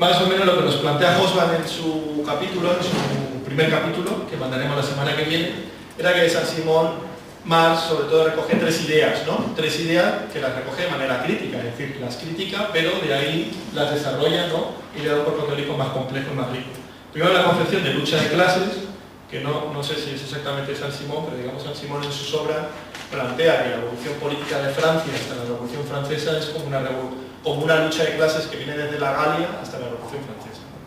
más o menos lo que nos plantea Hobsbawm en su capítulo, en su primer capítulo, que mandaremos la semana que viene, era que de Saint-Simon Marx sobre todo recoge tres ideas, ¿no? Tres ideas que las recoge de manera crítica, es decir, las critica, pero de ahí las desarrolla, ¿no? Y le da un cuerpo teórico más complejo y más rico. Primero la concepción de lucha de clases, que no sé si es exactamente Saint-Simon, pero digamos Saint-Simon en sus obras plantea que la revolución política de Francia hasta la revolución francesa es como una lucha de clases que viene desde la Galia hasta la revolución francesa, ¿no?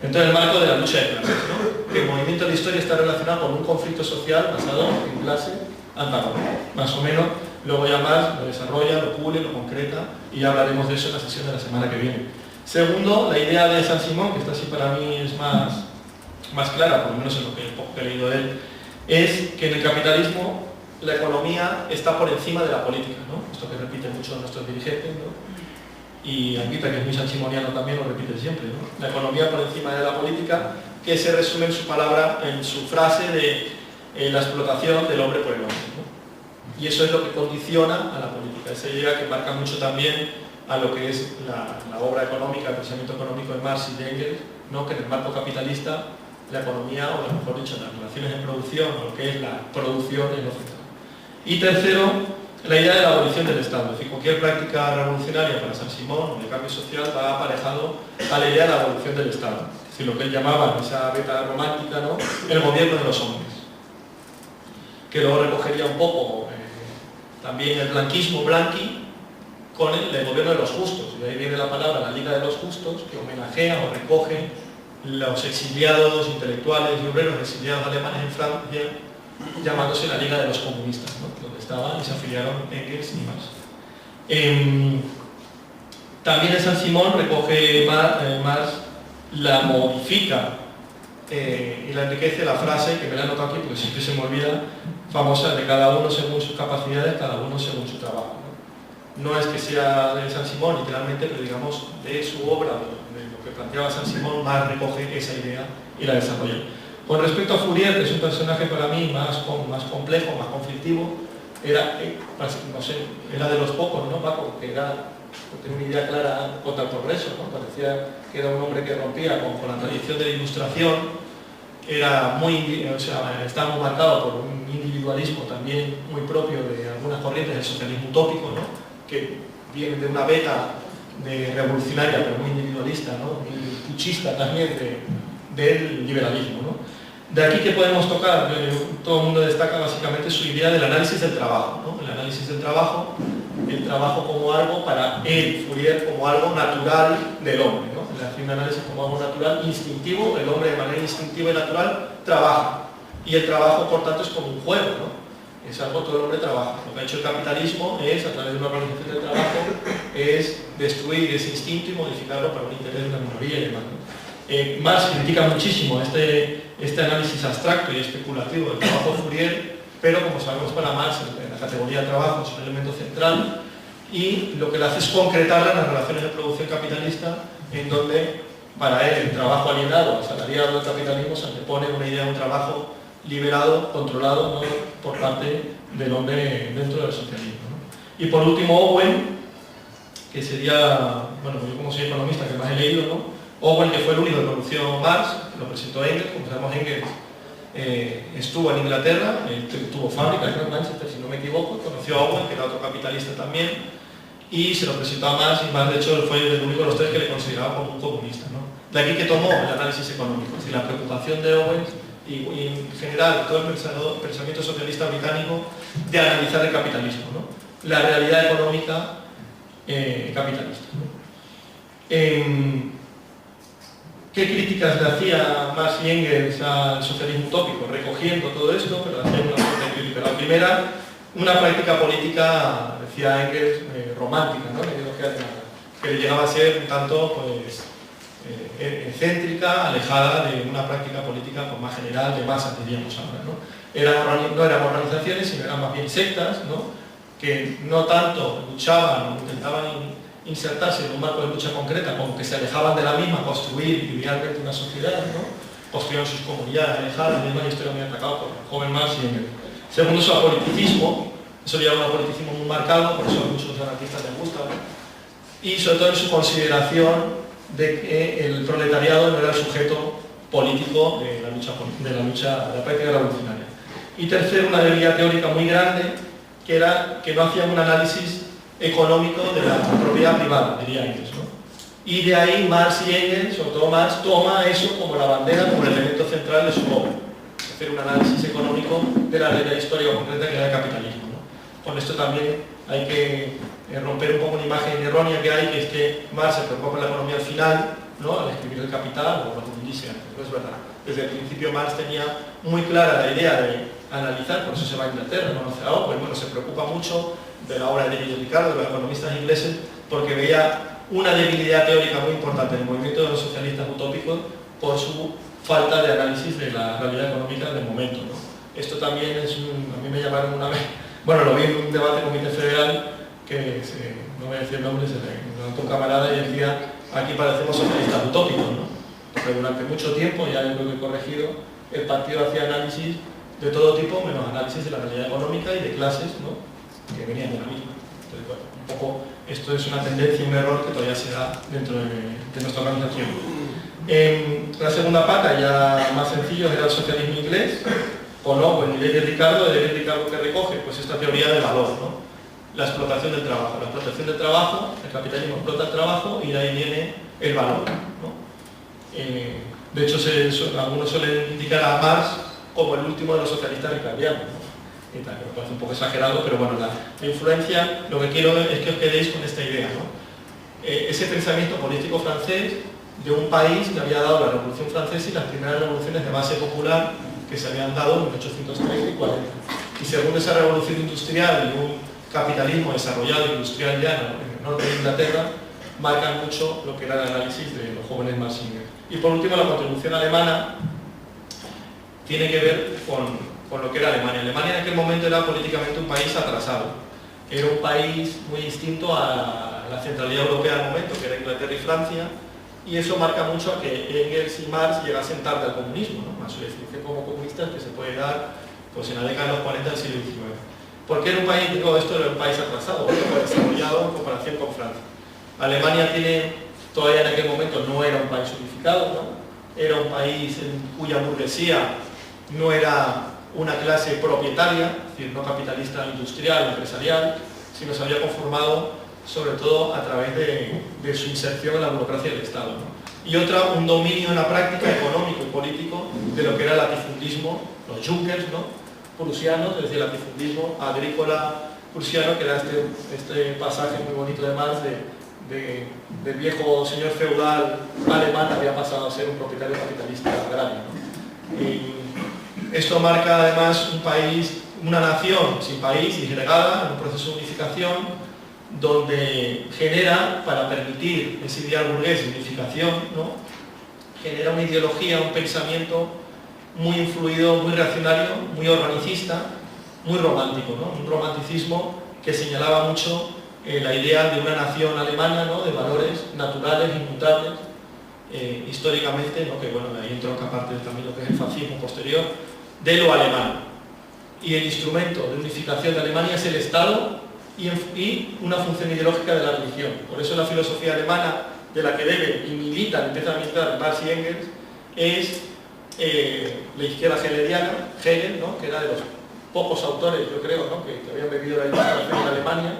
Entonces el marco de la lucha de clases, ¿no? Que el movimiento de la historia está relacionado con un conflicto social basado en clase antagónica, más o menos. Luego ya más lo desarrolla, lo pule, lo concreta y ya hablaremos de eso en la sesión de la semana que viene. Segundo, la idea de Saint-Simon, que esta sí para mí es más clara, por lo menos en lo que poco que he leído de él, es que en el capitalismo la economía está por encima de la política, ¿no? Esto que repiten muchos nuestros dirigentes, ¿no? Y Anguita, que es muy sanchimoniano, también lo repite siempre, ¿no? La economía por encima de la política, que se resume en su palabra, en su frase de la explotación del hombre por el hombre, ¿no? Y eso es lo que condiciona a la política, esa idea que marca mucho también a lo que es la obra económica, el pensamiento económico de Marx y de Engels, ¿no? Que en el marco capitalista la economía, o mejor dicho, las relaciones de producción, o lo que es la producción es lo central. Y tercero, la idea de la abolición del Estado. Es decir, cualquier práctica revolucionaria para Saint-Simon o de cambio social va aparejado a la idea de la abolición del Estado. Es decir, lo que él llamaba, esa beta romántica, ¿no? El gobierno de los hombres. Que luego recogería un poco también el blanquismo, blanqui, con el gobierno de los justos. Y de ahí viene la palabra la Liga de los Justos, que homenajea o recoge los exiliados intelectuales y obreros exiliados alemanes en Francia, llamándose la Liga de los Comunistas, ¿no? Donde estaban y se afiliaron Engels y Marx. También en Saint-Simon recoge Marx, la modifica y la enriquece la frase, que me la he anotado aquí porque siempre se me olvida, famosa de cada uno según sus capacidades, cada uno según su trabajo, ¿no? No es que sea de Saint-Simon literalmente, pero digamos de su obra, de lo que planteaba Saint-Simon, Marx recoge esa idea y la desarrolla. Con respecto a Fourier, que es un personaje para mí más complejo, más conflictivo, era de los pocos, ¿no? Paco, que tenía una idea clara contra el progreso, ¿no? Parecía que era un hombre que rompía con la tradición de la ilustración, estaba muy marcado por un individualismo también muy propio de algunas corrientes del socialismo utópico, ¿no? Que viene de una beta de revolucionaria, pero muy individualista, ¿no? Muy puchista también del liberalismo, ¿no? De aquí que podemos tocar, todo el mundo destaca básicamente su idea del análisis del trabajo, ¿no? El análisis del trabajo, el trabajo como algo para él, Fourier, como algo natural del hombre, ¿no? Un análisis como algo natural, instintivo, el hombre de manera instintiva y natural trabaja, y el trabajo por tanto es como un juego, ¿no? Es algo, todo el hombre trabaja. Lo que ha hecho el capitalismo es, a través de una organización del trabajo, es destruir ese instinto y modificarlo para un interés de una minoría y demás, ¿no? Marx critica muchísimo este análisis abstracto y especulativo del trabajo de Fourier, pero como sabemos para Marx en la categoría de trabajo es un elemento central y lo que le hace es concretarla en las relaciones de producción capitalista, en donde para él el trabajo alienado, asalariado del capitalismo se antepone una idea de un trabajo liberado, controlado, ¿no? Por parte del hombre dentro del socialismo, ¿no? Y por último Owen, que sería, bueno, yo como soy economista que más he leído, ¿no? Owen, que fue el único que conoció Marx, lo presentó Engels, como sabemos Engels estuvo en Inglaterra, tuvo fábrica en Manchester, si no me equivoco, conoció a Owen, que era otro capitalista también, y se lo presentó a Marx, y Marx de hecho fue el único de los tres que le consideraba como un comunista, ¿no? De aquí que tomó el análisis económico, es decir, la preocupación de Owen y en general todo el pensamiento socialista británico de analizar el capitalismo, ¿no? La realidad económica capitalista, ¿no? ¿Qué críticas le hacía Marx y Engels al socialismo utópico? Recogiendo todo esto, pero hacía una fuerte crítica. La primera, una práctica política, decía Engels, romántica, ¿no? Que le llegaba a ser un tanto pues, excéntrica, alejada de una práctica política pues, más general, de masas, diríamos ahora, ¿no? No eran organizaciones, sino eran más bien sectas, ¿no? Que no tanto luchaban o intentaban insertarse en un marco de lucha concreta, como que se alejaban de la misma, construir individualmente una sociedad, ¿no? Construían sus comunidades alejadas, misma historia muy atacada por el joven Marx y Engels. Segundo, su apoliticismo, eso lleva a un apoliticismo muy marcado, por eso a muchos anarquistas les gusta, ¿no? Y sobre todo en su consideración de que el proletariado no era el sujeto político de la práctica revolucionaria. Y tercero, una debilidad teórica muy grande, que era que no hacían un análisis económico de la propiedad privada, diría Engels, ¿no? Y de ahí Marx y Engels, sobre todo Marx, toma eso como la bandera, como el elemento central de su obra. Hacer un análisis económico de la realidad histórica concreta que era el capitalismo, ¿no? Con esto también hay que romper un poco una imagen errónea que hay, que es que Marx se preocupa por la economía al final, ¿no? Al escribir El Capital, o lo que dice antes, no es verdad. Desde el principio Marx tenía muy clara la idea de analizar, por eso se va a Inglaterra, no hace algo, pues bueno, se preocupa mucho de la obra de David Ricardo, de los economistas ingleses, porque veía una debilidad teórica muy importante en el movimiento de los socialistas utópicos por su falta de análisis de la realidad económica del momento, ¿no? Esto también es a mí me llamaron una vez, bueno, lo vi en un debate en Comité Federal, que no voy a decir el nombre, se levantó un camarada y decía, aquí parecemos socialistas utópicos, ¿no? Porque durante mucho tiempo, ya yo creo que he corregido, el partido hacía análisis de todo tipo, menos análisis de la realidad económica y de clases, ¿no? Que venían de la misma. Entonces, bueno, un poco esto es una tendencia, un error que todavía se da dentro de nuestra organización. La segunda pata, ya más sencillo, era el socialismo inglés, o no, pues David Ricardo que recoge pues esta teoría del valor, ¿no? La explotación del trabajo. La explotación del trabajo, el capitalismo explota el trabajo y de ahí viene el valor, ¿no? De hecho, algunos suelen indicar a Marx como el último de los socialistas ricardianos, ¿no? Y tal, que me parece un poco exagerado, pero bueno, la influencia, lo que quiero es que os quedéis con esta idea, ¿no? Ese pensamiento político francés de un país que había dado la Revolución Francesa y las primeras revoluciones de base popular que se habían dado en 1830 y 40. Y según esa revolución industrial y un capitalismo desarrollado industrial ya en el norte de Inglaterra, marcan mucho lo que era el análisis de los jóvenes marxistas. Y por último, la contribución alemana tiene que ver con lo que era Alemania. Alemania en aquel momento era políticamente un país atrasado. Era un país muy distinto a la centralidad europea del momento, que era Inglaterra y Francia, y eso marca mucho a que Engels y Marx llegasen tarde al comunismo, ¿no? A su definición como comunistas que se puede dar pues, en la década de los 40 del siglo XIX. ¿Por qué era un país, digo, esto era un país atrasado, un poco desarrollado en comparación con Francia? Alemania todavía en aquel momento no era un país unificado, ¿no? Era un país en cuya burguesía no era una clase propietaria, es decir, no capitalista industrial, empresarial, sino se había conformado sobre todo a través de su inserción en la burocracia del Estado, ¿no? Y otra, un dominio en la práctica económico y político de lo que era el latifundismo, los Junkers, ¿no? Prusianos, es decir, el latifundismo agrícola prusiano, que era este pasaje muy bonito de Marx del viejo señor feudal alemán que había pasado a ser un propietario capitalista agrario, ¿no? Y esto marca además un país, una nación sin país, disgregada, en un proceso de unificación, donde genera, para permitir ese ideal burgués de unificación, ¿no? Genera una ideología, un pensamiento muy influido, muy reaccionario, muy organicista, muy romántico, ¿no? Un romanticismo que señalaba mucho la idea de una nación alemana, ¿no? De valores naturales, inmutables, históricamente, ¿no? Que bueno, de ahí entronca parte también lo que es el fascismo posterior, de lo alemán. Y el instrumento de unificación de Alemania es el Estado y una función ideológica de la religión. Por eso la filosofía alemana, de la que debe y militan, empieza a militar Marx y Engels, es la izquierda hegeliana, Hegel, ¿no? Que era de los pocos autores, yo creo, ¿no? que habían bebido la ilustración en Alemania,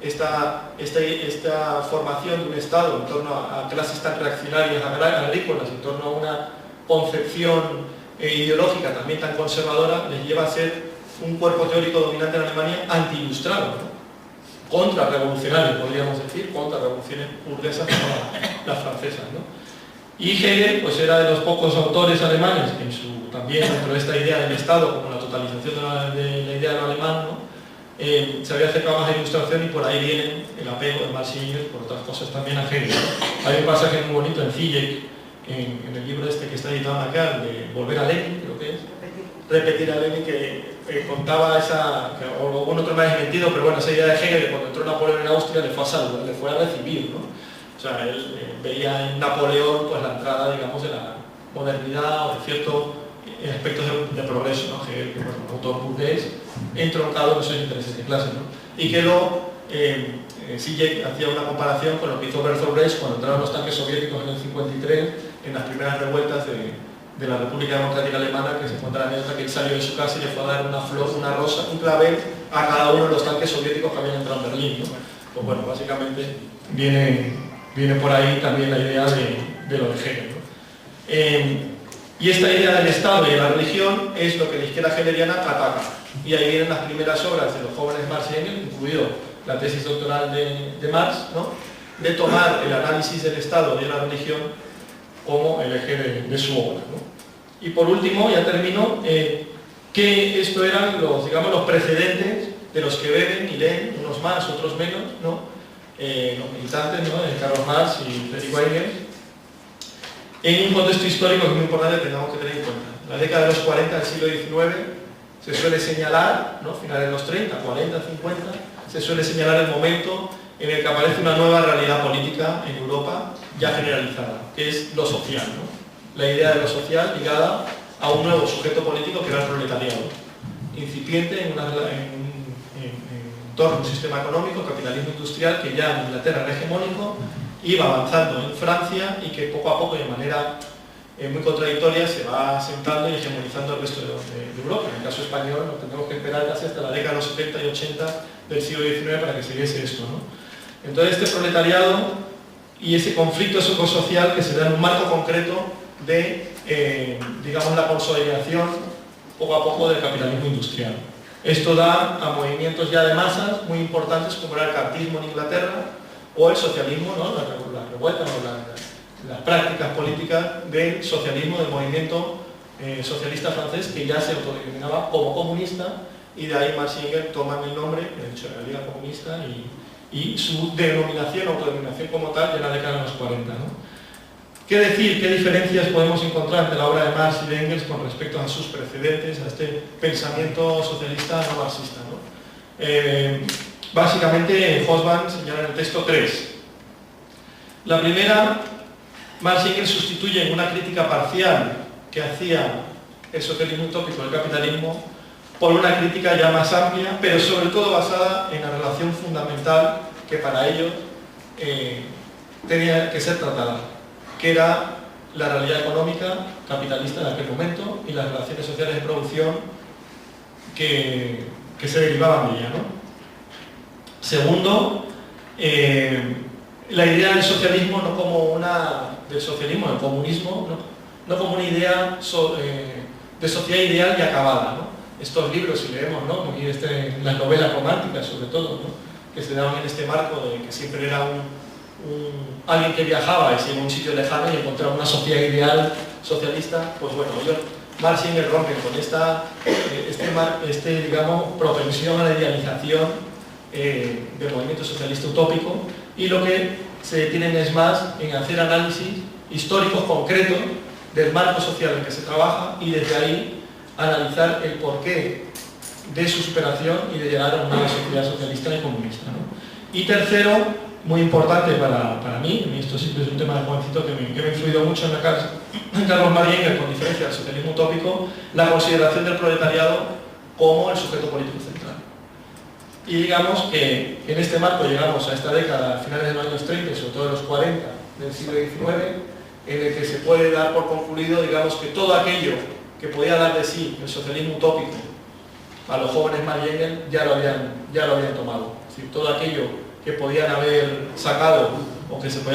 esta formación de un Estado en torno a clases tan reaccionarias, agrícolas, en torno a una concepción ideológica también tan conservadora, les lleva a ser un cuerpo teórico dominante en Alemania anti-ilustrado, ¿no? Contrarrevolucionario, podríamos decir, contra revoluciones burguesas como las francesas, ¿no? Y Hegel pues, era de los pocos autores alemanes, también dentro de esta idea del Estado, como la totalización de la idea de lo alemán, ¿no? Se había acercado más a la ilustración y por ahí viene el apego de Marx y Engels, por otras cosas también a Hegel, ¿no? Hay un pasaje muy bonito en Zizek, en el libro este que está editado acá, de Volver a Lenin, creo que es. Repetir a Lenin, que contaba o algún otro me ha desmentido, pero bueno, esa idea de Hegel, que cuando entró Napoleón en Austria le fue a saludar, le fue a recibir, ¿no? O sea, él veía en Napoleón pues, la entrada, digamos, de la modernidad o de ciertos aspectos de progreso, ¿no? Hegel, que bueno, un autor burgués, entroncado en esos intereses de clase, ¿no? Y quedó Sijek hacía una comparación con lo que hizo Bertolt Brecht cuando entraron los tanques soviéticos en el 53 en las primeras revueltas de la República Democrática Alemana, que se cuenta la anécdota que él salió de su casa y le fue a dar una flor, una rosa, un clavel a cada uno de los tanques soviéticos que habían entrado en Berlín, ¿no? Pues bueno, básicamente viene por ahí también la idea de lo de Hegel, ¿no? Y esta idea del Estado y de la religión es lo que la izquierda hegeliana ataca. Y ahí vienen las primeras obras de los jóvenes Marx y Engels, incluido la tesis doctoral de Marx, ¿no? De tomar el análisis del Estado y de la religión como el eje de su obra, ¿no? Y por último, ya termino, que esto eran los precedentes de los que beben y leen, unos más, otros menos, ¿no? Los militantes, ¿no? De Karl Marx y Friedrich Engels, en un contexto histórico que es muy importante que tenemos que tener en cuenta. La década de los 40 del siglo XIX se suele señalar, ¿no? Finales de los 30, 40, 50, se suele señalar el momento en el que aparece una nueva realidad política en Europa ya generalizada, que es lo social, ¿no? La idea de lo social ligada a un nuevo sujeto político que era el proletariado, incipiente en torno a un sistema económico, capitalismo industrial, que ya en Inglaterra era hegemónico, iba avanzando en Francia y que poco a poco, de manera muy contradictoria, se va asentando y hegemonizando el resto de Europa. En el caso español nos tendremos que esperar casi hasta la década de los 70 y 80 del siglo XIX para que se diese esto, ¿no? Entonces este proletariado y ese conflicto psicosocial que se da en un marco concreto de, la consolidación poco a poco del capitalismo industrial. Esto da a movimientos ya de masas muy importantes como era el cartismo en Inglaterra o el socialismo, ¿no? Las revueltas o las prácticas políticas del socialismo, del movimiento socialista francés, que ya se autodenominaba como comunista, y de ahí Marx y Engels toman el nombre, de hecho de la Liga Comunista, y su denominación, autodenominación como tal, ya en la década de los 40, ¿no? ¿Qué decir? ¿Qué diferencias podemos encontrar entre la obra de Marx y de Engels con respecto a sus precedentes, a este pensamiento socialista no marxista, ¿no? Básicamente, Hobsbawm señala en el texto 3. La primera, Marx y Engels sustituyen una crítica parcial que hacía el socialismo utópico del capitalismo por una crítica ya más amplia, pero sobre todo basada en la relación fundamental que para ellos tenía que ser tratada, que era la realidad económica capitalista de aquel momento y las relaciones sociales de producción que se derivaban de ella, ¿no? Segundo, la idea del socialismo no como del socialismo, del comunismo, no como una idea de sociedad ideal y acabada, ¿no? Estos libros, si leemos, ¿no? Las novelas románticas sobre todo, ¿no? Que se daban en este marco de que siempre era alguien que viajaba y se iba a un sitio lejano y encontraba una sociedad ideal socialista. Pues bueno, Marx y Engels rompen con propensión a la idealización del movimiento socialista utópico, y lo que se detienen es más en hacer análisis históricos concretos del marco social en que se trabaja y desde ahí analizar el porqué de su superación y de llegar a una sociedad socialista y comunista, ¿no? Y tercero, muy importante para mí, esto siempre es un tema de jovencito que me ha influido mucho en Carlos Marx y Engels, con diferencia del socialismo utópico, la consideración del proletariado como el sujeto político central. Y digamos que en este marco llegamos a esta década, a finales de los años 30 y sobre todo de los 40 del siglo XIX, en el que se puede dar por concluido, digamos, que todo aquello que podía dar de sí el socialismo utópico a los jóvenes Marx y Engels ya lo habían tomado. Es decir, todo aquello que podían haber sacado o que se podía